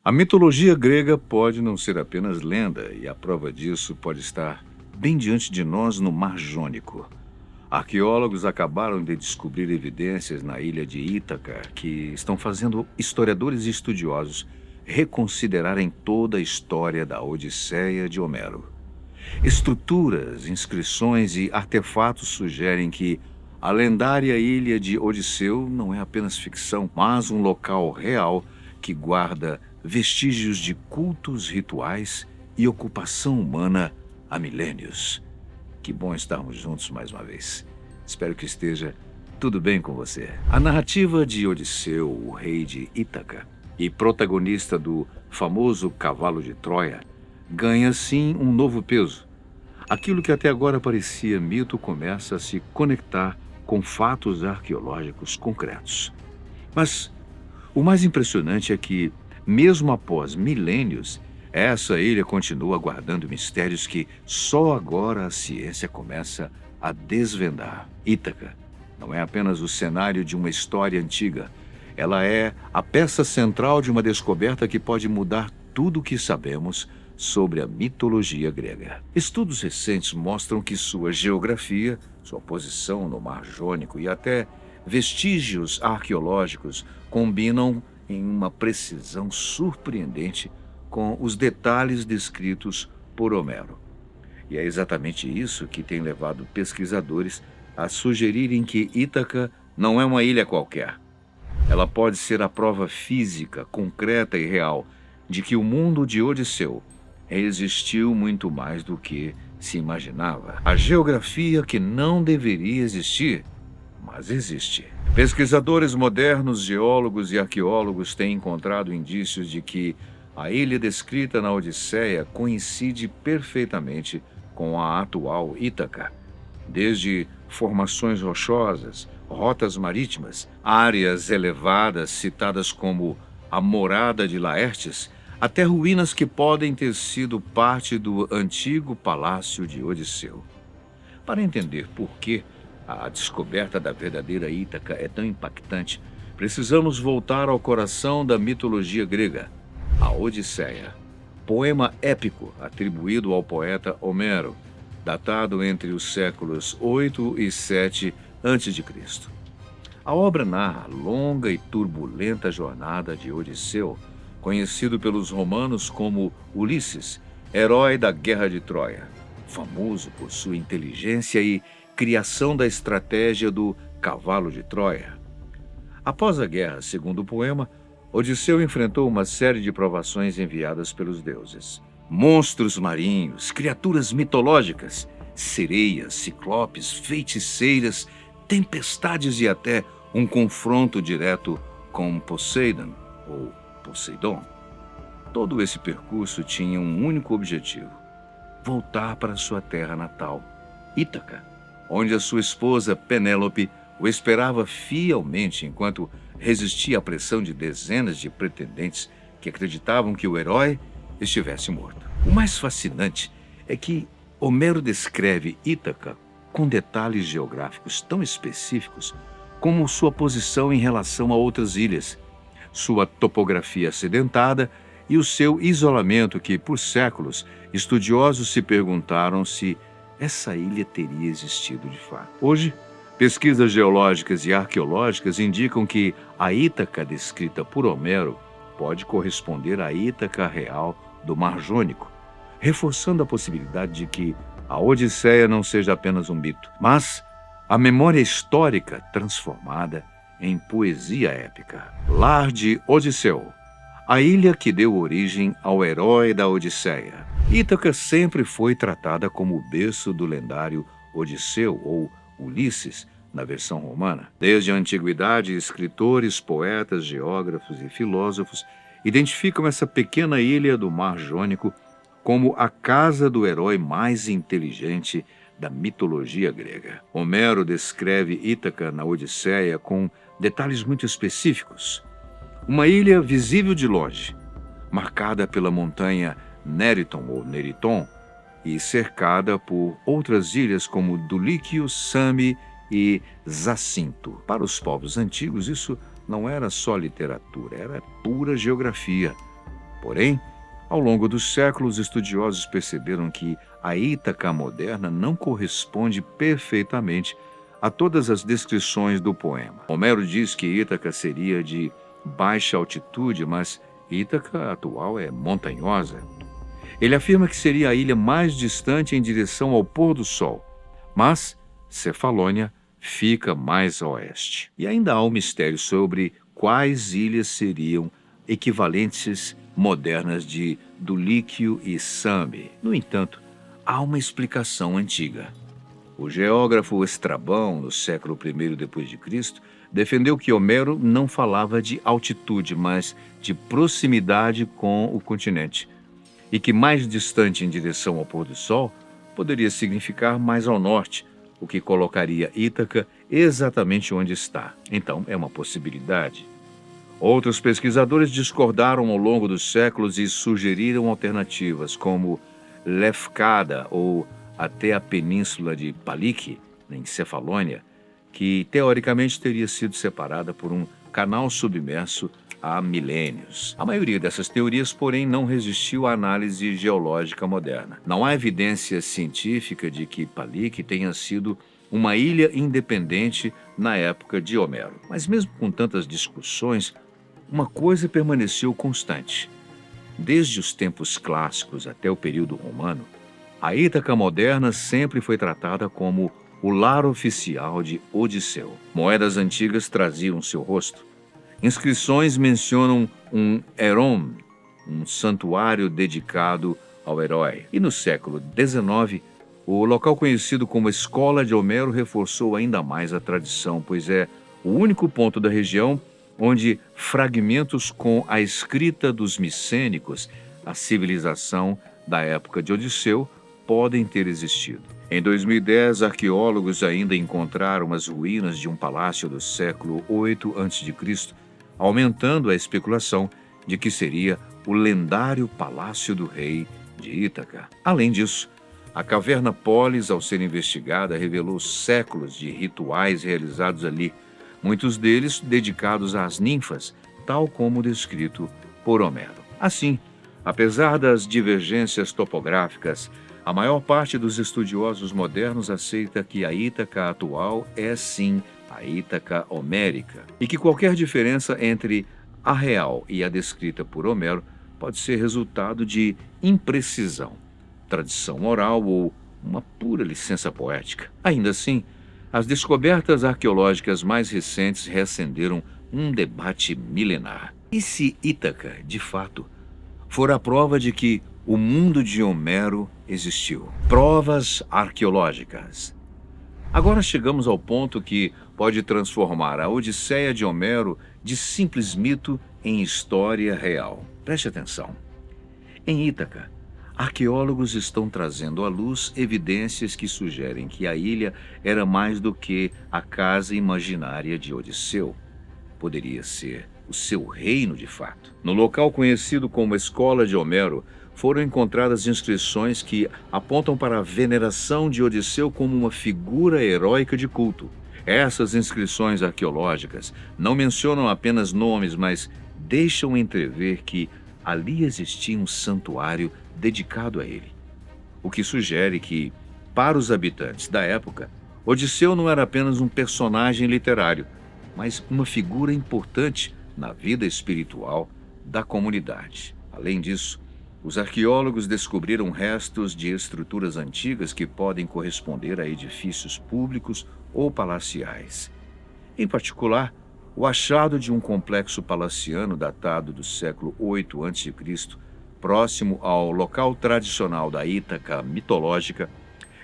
A mitologia grega pode não ser apenas lenda, e a prova disso pode estar bem diante de nós no Mar Jônico. Arqueólogos acabaram de descobrir evidências na ilha de Ítaca que estão fazendo historiadores e estudiosos reconsiderarem toda a história da Odisseia de Homero. Estruturas, inscrições e artefatos sugerem que a lendária ilha de Odisseu não é apenas ficção, mas um local real que guarda vestígios de cultos rituais e ocupação humana há milênios. Que bom estarmos juntos mais uma vez. Espero que esteja tudo bem com você. A narrativa de Odisseu, o rei de Ítaca, e protagonista do famoso Cavalo de Troia, ganha sim um novo peso. Aquilo que até agora parecia mito começa a se conectar com fatos arqueológicos concretos. Mas o mais impressionante é que, mesmo após milênios, essa ilha continua guardando mistérios que só agora a ciência começa a desvendar. Ítaca não é apenas o cenário de uma história antiga. Ela é a peça central de uma descoberta que pode mudar tudo o que sabemos sobre a mitologia grega. Estudos recentes mostram que sua geografia, sua posição no Mar Jônico e até vestígios arqueológicos combinam em uma precisão surpreendente com os detalhes descritos por Homero. E é exatamente isso que tem levado pesquisadores a sugerirem que Ítaca não é uma ilha qualquer. Ela pode ser a prova física, concreta e real de que o mundo de Odisseu existiu muito mais do que se imaginava. A geografia que não deveria existir, mas existe. Pesquisadores modernos, geólogos e arqueólogos têm encontrado indícios de que a ilha descrita na Odisseia coincide perfeitamente com a atual Ítaca. Desde formações rochosas, rotas marítimas, áreas elevadas citadas como a Morada de Laertes, até ruínas que podem ter sido parte do antigo palácio de Odisseu. Para entender por que a descoberta da verdadeira Ítaca é tão impactante, precisamos voltar ao coração da mitologia grega, a Odisseia, poema épico atribuído ao poeta Homero, datado entre os séculos 8 e 7 a.C. A obra narra a longa e turbulenta jornada de Odisseu, conhecido pelos romanos como Ulisses, herói da Guerra de Troia, famoso por sua inteligência e criação da estratégia do Cavalo de Troia. Após a guerra, segundo o poema, Odisseu enfrentou uma série de provações enviadas pelos deuses. Monstros marinhos, criaturas mitológicas, sereias, ciclopes, feiticeiras, tempestades e até um confronto direto com Poseidon, ou Poseidon. Todo esse percurso tinha um único objetivo: voltar para sua terra natal, Ítaca, onde a sua esposa Penélope o esperava fielmente enquanto resistia à pressão de dezenas de pretendentes que acreditavam que o herói estivesse morto. O mais fascinante é que Homero descreve Ítaca com detalhes geográficos tão específicos como sua posição em relação a outras ilhas, sua topografia acidentada e o seu isolamento que, por séculos, estudiosos se perguntaram se essa ilha teria existido de fato. Hoje, pesquisas geológicas e arqueológicas indicam que a Ítaca descrita por Homero pode corresponder à Ítaca real do Mar Jônico, reforçando a possibilidade de que a Odisseia não seja apenas um mito, mas a memória histórica transformada em poesia épica. Lar de Odisseu, a ilha que deu origem ao herói da Odisseia. Ítaca sempre foi tratada como o berço do lendário Odisseu, ou Ulisses, na versão romana. Desde a antiguidade, escritores, poetas, geógrafos e filósofos identificam essa pequena ilha do Mar Jônico como a casa do herói mais inteligente da mitologia grega. Homero descreve Ítaca na Odisseia com detalhes muito específicos. Uma ilha visível de longe, marcada pela montanha Neriton ou Neriton e cercada por outras ilhas como Duliquio, Same e Zacinto. Para os povos antigos, isso não era só literatura, era pura geografia. Porém, ao longo dos séculos, estudiosos perceberam que a Ítaca moderna não corresponde perfeitamente a todas as descrições do poema. Homero diz que Ítaca seria de baixa altitude, mas Ítaca atual é montanhosa. Ele afirma que seria a ilha mais distante em direção ao pôr do sol, mas Cefalônia fica mais a oeste. E ainda há um mistério sobre quais ilhas seriam equivalentes modernas de Duliquio e Same. No entanto, há uma explicação antiga. O geógrafo Estrabão, no século I d.C., defendeu que Homero não falava de altitude, mas de proximidade com o continente, e que mais distante em direção ao pôr do sol poderia significar mais ao norte, o que colocaria Ítaca exatamente onde está. Então, é uma possibilidade. Outros pesquisadores discordaram ao longo dos séculos e sugeriram alternativas, como Lefkada ou até a península de Paliki, em Cefalônia, que teoricamente teria sido separada por um canal submerso há milênios. A maioria dessas teorias, porém, não resistiu à análise geológica moderna. Não há evidência científica de que Paliki tenha sido uma ilha independente na época de Homero. Mas mesmo com tantas discussões, uma coisa permaneceu constante. Desde os tempos clássicos até o período romano, a Ítaca moderna sempre foi tratada como o lar oficial de Odisseu. Moedas antigas traziam seu rosto. Inscrições mencionam um Heron, um santuário dedicado ao herói. E no século XIX, o local conhecido como Escola de Homero reforçou ainda mais a tradição, pois é o único ponto da região onde fragmentos com a escrita dos micênicos, a civilização da época de Odisseu, podem ter existido. Em 2010, arqueólogos ainda encontraram as ruínas de um palácio do século VIII a.C., aumentando a especulação de que seria o lendário Palácio do Rei de Ítaca. Além disso, a caverna Polis, ao ser investigada, revelou séculos de rituais realizados ali, muitos deles dedicados às ninfas, tal como descrito por Homero. Assim, apesar das divergências topográficas, a maior parte dos estudiosos modernos aceita que a Ítaca atual é sim a Ítaca homérica, e que qualquer diferença entre a real e a descrita por Homero pode ser resultado de imprecisão, tradição oral ou uma pura licença poética. Ainda assim, as descobertas arqueológicas mais recentes reacenderam um debate milenar. E se Ítaca, de fato, for a prova de que o mundo de Homero existiu? Provas arqueológicas. Agora chegamos ao ponto que pode transformar a Odisseia de Homero de simples mito em história real. Preste atenção. Em Ítaca, arqueólogos estão trazendo à luz evidências que sugerem que a ilha era mais do que a casa imaginária de Odisseu. Poderia ser o seu reino de fato. No local conhecido como Escola de Homero, foram encontradas inscrições que apontam para a veneração de Odisseu como uma figura heróica de culto. Essas inscrições arqueológicas não mencionam apenas nomes, mas deixam entrever que ali existia um santuário dedicado a ele. O que sugere que, para os habitantes da época, Odisseu não era apenas um personagem literário, mas uma figura importante na vida espiritual da comunidade. Além disso, os arqueólogos descobriram restos de estruturas antigas que podem corresponder a edifícios públicos ou palaciais. Em particular, o achado de um complexo palaciano datado do século VIII a.C., próximo ao local tradicional da Ítaca mitológica,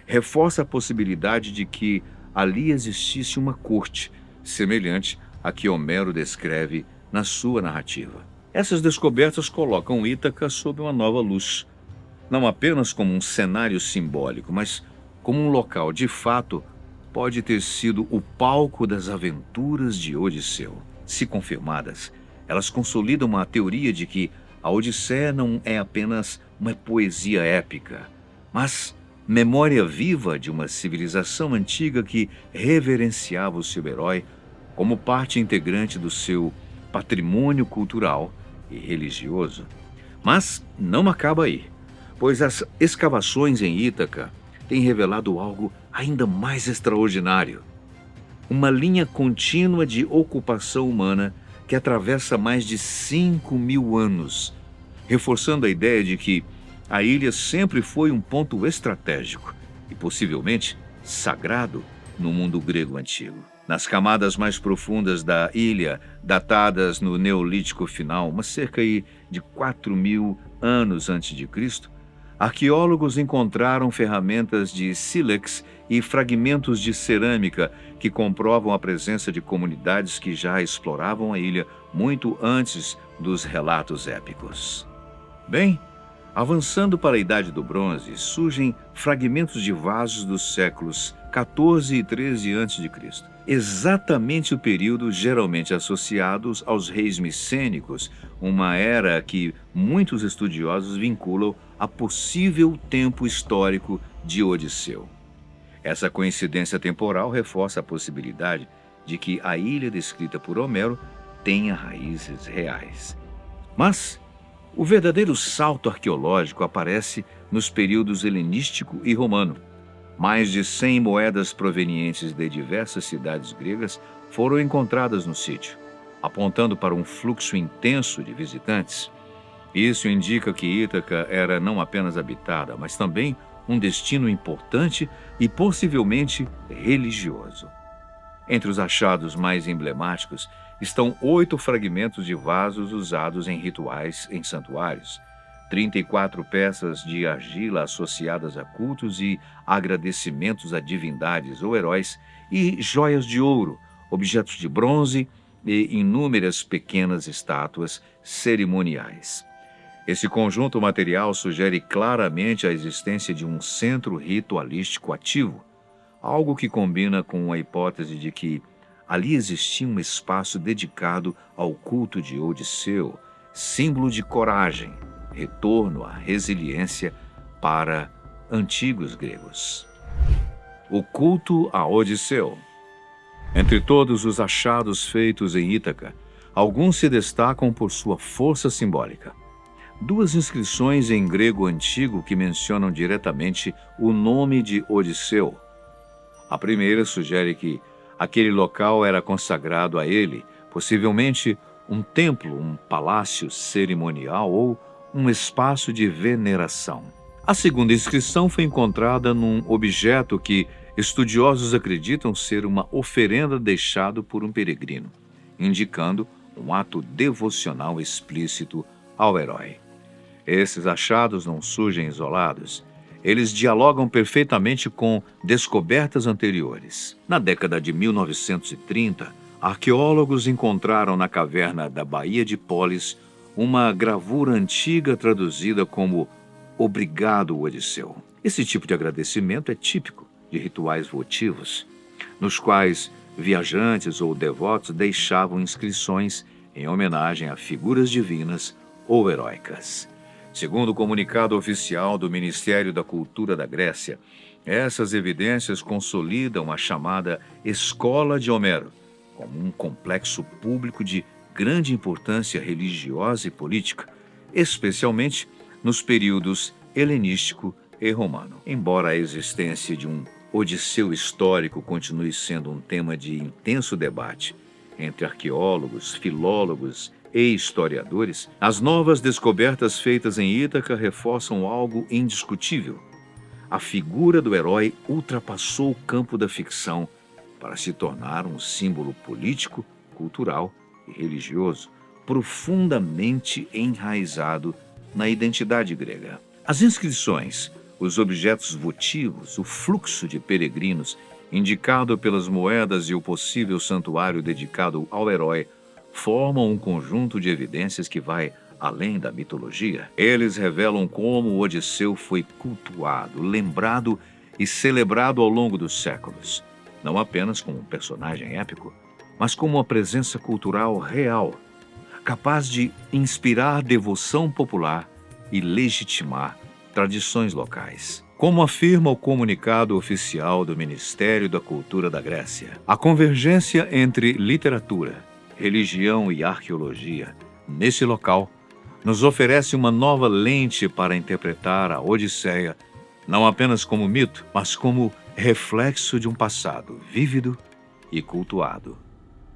reforça a possibilidade de que ali existisse uma corte, semelhante à que Homero descreve na sua narrativa. Essas descobertas colocam Ítaca sob uma nova luz, não apenas como um cenário simbólico, mas como um local de fato pode ter sido o palco das aventuras de Odisseu. Se confirmadas, elas consolidam a teoria de que a Odisseia não é apenas uma poesia épica, mas memória viva de uma civilização antiga que reverenciava o seu herói como parte integrante do seu patrimônio cultural e religioso. Mas não acaba aí, pois as escavações em Ítaca têm revelado algo ainda mais extraordinário. Uma linha contínua de ocupação humana que atravessa mais de 5.000 anos, reforçando a ideia de que a ilha sempre foi um ponto estratégico e possivelmente sagrado no mundo grego antigo. Nas camadas mais profundas da ilha, datadas no Neolítico final, mas cerca de 4.000 anos antes de Cristo, arqueólogos encontraram ferramentas de sílex e fragmentos de cerâmica que comprovam a presença de comunidades que já exploravam a ilha muito antes dos relatos épicos. Bem, avançando para a Idade do Bronze, surgem fragmentos de vasos dos séculos 14 e 13 a.C., exatamente o período geralmente associado aos reis micênicos, uma era que muitos estudiosos vinculam a possível tempo histórico de Odisseu. Essa coincidência temporal reforça a possibilidade de que a ilha descrita por Homero tenha raízes reais. Mas o verdadeiro salto arqueológico aparece nos períodos helenístico e romano. Mais de 100 moedas provenientes de diversas cidades gregas foram encontradas no sítio, apontando para um fluxo intenso de visitantes. Isso indica que Ítaca era não apenas habitada, mas também um destino importante e possivelmente religioso. Entre os achados mais emblemáticos estão 8 fragmentos de vasos usados em rituais em santuários, 34 peças de argila associadas a cultos e agradecimentos a divindades ou heróis e joias de ouro, objetos de bronze e inúmeras pequenas estátuas cerimoniais. Esse conjunto material sugere claramente a existência de um centro ritualístico ativo, algo que combina com a hipótese de que ali existia um espaço dedicado ao culto de Odisseu, símbolo de coragem, retorno à resiliência para antigos gregos. O culto a Odisseu. Entre todos os achados feitos em Ítaca, alguns se destacam por sua força simbólica. 2 inscrições em grego antigo que mencionam diretamente o nome de Odisseu. A primeira sugere que aquele local era consagrado a ele, possivelmente um templo, um palácio cerimonial ou um espaço de veneração. A segunda inscrição foi encontrada num objeto que estudiosos acreditam ser uma oferenda deixada por um peregrino, indicando um ato devocional explícito ao herói. Esses achados não surgem isolados. Eles dialogam perfeitamente com descobertas anteriores. Na década de 1930, arqueólogos encontraram na caverna da Baía de Polis uma gravura antiga traduzida como "Obrigado, Odisseu". Esse tipo de agradecimento é típico de rituais votivos, nos quais viajantes ou devotos deixavam inscrições em homenagem a figuras divinas ou heróicas. Segundo o comunicado oficial do Ministério da Cultura da Grécia, essas evidências consolidam a chamada Escola de Homero como um complexo público de grande importância religiosa e política, especialmente nos períodos helenístico e romano. Embora a existência de um Odisseu histórico continue sendo um tema de intenso debate entre arqueólogos, filólogos e historiadores, as novas descobertas feitas em Ítaca reforçam algo indiscutível. A figura do herói ultrapassou o campo da ficção para se tornar um símbolo político, cultural e religioso, profundamente enraizado na identidade grega. As inscrições, os objetos votivos, o fluxo de peregrinos, indicado pelas moedas e o possível santuário dedicado ao herói, formam um conjunto de evidências que vai além da mitologia. Eles revelam como Odisseu foi cultuado, lembrado e celebrado ao longo dos séculos, não apenas como um personagem épico, mas como uma presença cultural real, capaz de inspirar devoção popular e legitimar tradições locais. Como afirma o comunicado oficial do Ministério da Cultura da Grécia, a convergência entre literatura, religião e arqueologia nesse local nos oferece uma nova lente para interpretar a Odisseia, não apenas como mito, mas como reflexo de um passado vívido e cultuado.